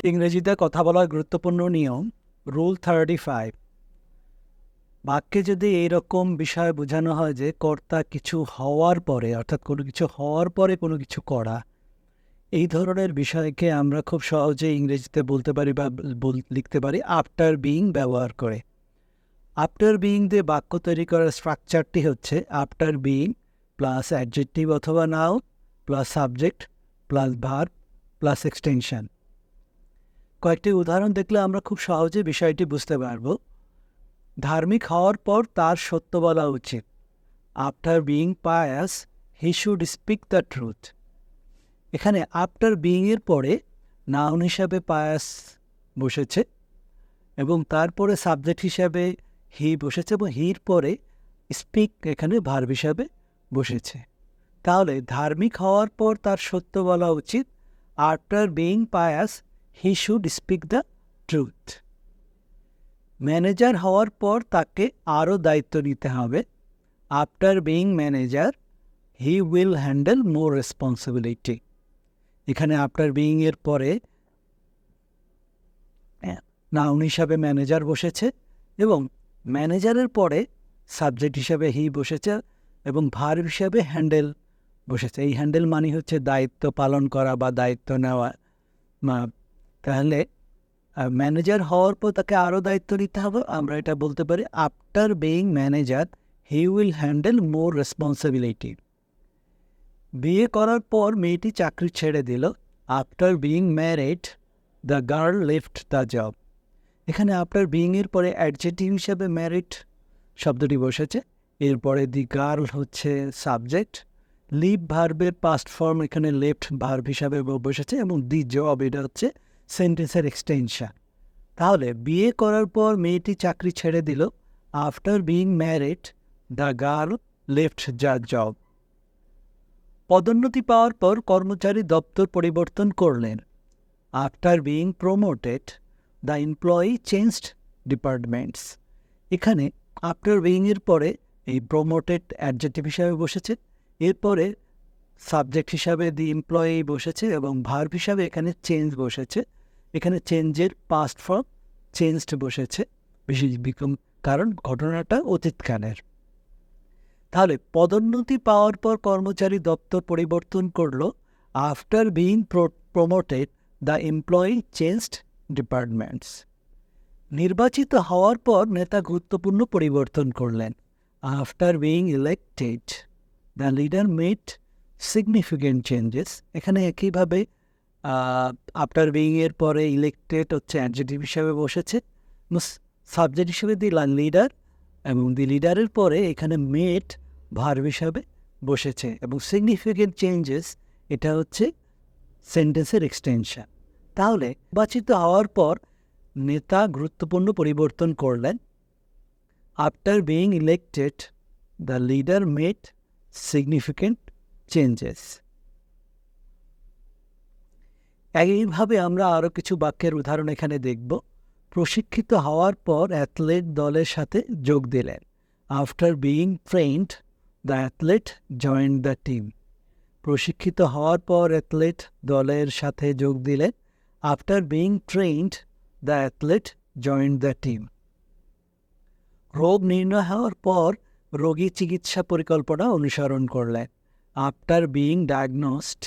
ইংরেজিতে কথা বলার গুরুত্বপূর্ণ নিয়ম রুল 35। বাক্যে যদি এইরকম বিষয় বোঝানো হয় যে কর্তা কিছু হওয়ার পরে, অর্থাৎ কোনো কিছু হওয়ার পরে কোনো কিছু করা, এই ধরনের বিষয়কে আমরা খুব সহজে ইংরেজিতে বলতে পারি বা লিখতে পারি আফটার বিইং ব্যবহার করে। আফটার বিইং দিয়ে বাক্য তৈরি করার স্ট্রাকচারটি হচ্ছে আফটার বিইং প্লাস অ্যাডজেক্টিভ অথবা noun plus subject plus verb plus extension. কয়েকটি উদাহরণ দেখলে আমরা খুব সহজে বিষয়টি বুঝতে পারব। ধার্মিক হওয়ার পর তার সত্য বলা উচিত। After being pious he should speak the truth. এখানে আফটার বিইংয়ের পরে নাউন হিসাবে পায়াস বসেছে এবং তারপরে সাবজেক্ট হিসাবে হি বসেছে এবং হির পরে স্পিক এখানে ভার্ব হিসাবে বসেছে। তাহলে ধার্মিক হওয়ার পর তার সত্য বলা উচিত। After being pious he should speak the truth. Manager হওয়ার পর তাকে আরও দায়িত্ব নিতে হবে। After being manager he will handle more responsibility. এখানে আফটার বিইংয়ের পরে নাউন হিসাবে ম্যানেজার বসেছে এবং ম্যানেজারের পরে সাবজেক্ট হিসাবে হি বসেছে এবং ভার্ব হিসাবে হ্যান্ডেল বসেছে। এই হ্যান্ডেল মানে হচ্ছে দায়িত্ব পালন করা বা দায়িত্ব নেওয়া। তাহলে ম্যানেজার হওয়ার পর তাকে আরও দায়িত্ব নিতে হবে। আমরা এটা বলতে পারি after being manager he will handle more responsibility. বিয়ে করার পর মেয়েটি চাকরি ছেড়ে দিল। After being married the girl left the job. এখানে আফটার বিইংয়ের পরে অ্যাডজেক্টিভ হিসাবে ম্যারিড শব্দটি বসেছে, এরপরে দি গার্ল হচ্ছে সাবজেক্ট, লিভ ভার্বের পাস্ট ফর্ম এখানে লেফট ভার্ব হিসাবে বসেছে এবং দি জব এটা হচ্ছে সেন্টেন্সের এক্সটেনশন। তাহলে বিয়ে করার পর মেয়েটি চাকরি ছেড়ে দিল। After being married the girl left the job. পদোন্নতি পাওয়ার পর কর্মচারী দপ্তর পরিবর্তন করলেন। After being promoted the employee changed departments. এখানে আফটার বিইংয়ের পরে এই প্রমোটেড অ্যাডজেক্টিভ হিসাবে বসেছে, এরপরে সাবজেক্ট হিসাবে দি এমপ্লয়ি বসেছে এবং ভার্ব হিসাবে এখানে চেঞ্জ বসেছে। এখানে চেঞ্জের পাস্ট ফর্ম চেঞ্জড বসেছে কারণ ঘটনাটা অতীতকালের। তাহলে পদোন্নতি পাওয়ার পর কর্মচারী দপ্তর পরিবর্তন করলো। After being promoted the employee changed departments. নির্বাচিত হওয়ার পর নেতা গুরুত্বপূর্ণ পরিবর্তন করলেন। After being elected the leader made significant changes. এখানে একইভাবে আফটার বিইংয়ের পরে ইলেক্টেড হচ্ছে অ্যাডজেক্টিভ হিসাবে বসেছে, সাবজেক্ট হিসেবে দি লিডার এবং দি লিডারের পরে এখানে মেড ভার্ব হিসাবে বসেছে এবং সিগনিফিকেন্ট চেঞ্জেস এটা হচ্ছে সেন্টেন্সের এক্সটেনশন। তাহলে নির্বাচিত হওয়ার পর নেতা গুরুত্বপূর্ণ পরিবর্তন করলেন। After being elected the leader made significant changes. এইভাবে আমরা আরও কিছু বাক্যের উদাহরণ এখানে দেখব। প্রশিক্ষিত হওয়ার পর অ্যাথলেট দলের সাথে যোগ দিলেন। After being trend the athlete joined the team. প্রশিক্ষিত হওয়ার পর অ্যাথলেট দলের সাথে যোগ দিলেন। After being trend the athlete joined the team. রোগ নির্ণয় হওয়ার পর রোগী চিকিৎসা পরিকল্পনা অনুসরণ করলেন। After being diagnosed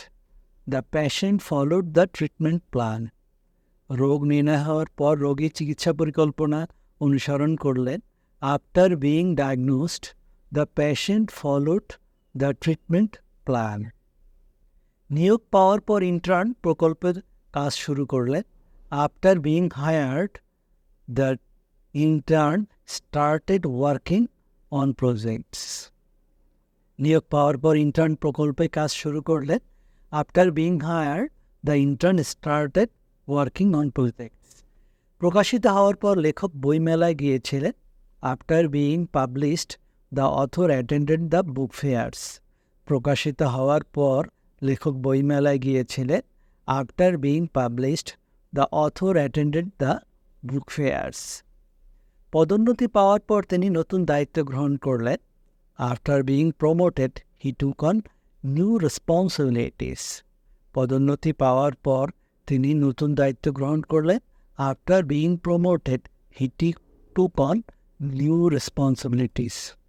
the patient followed the treatment plan. রোগ নির্ণয় হওয়ার পর রোগী চিকিৎসা পরিকল্পনা অনুসরণ করলেন। After being diagnosed the patient followed the treatment plan. নিয়োগ পাওয়ার পর ইন্টার্ন প্রকল্পের কাজ শুরু করলেন। After being hired the intern started working on projects. নিয়োগ পাওয়ার পর ইন্টার্ন প্রকল্পে কাজ শুরু করলেন। After being hired the intern started working on projects. প্রকাশিত হওয়ার পর লেখক বইমেলায় গিয়েছিলেন। After being published the author attended the book fairs. প্রকাশিত হওয়ার পর লেখক বইমেলায় গিয়েছিলেন। After being published the author attended the book fairs. পদোন্নতি পাওয়ার পর তিনি নতুন দায়িত্ব গ্রহণ করলেন। After being promoted he took on new responsibilities. পদোন্নতি পাওয়ার পর তিনি নতুন দায়িত্ব গ্রহণ করলেন। After being promoted he took on new responsibilities.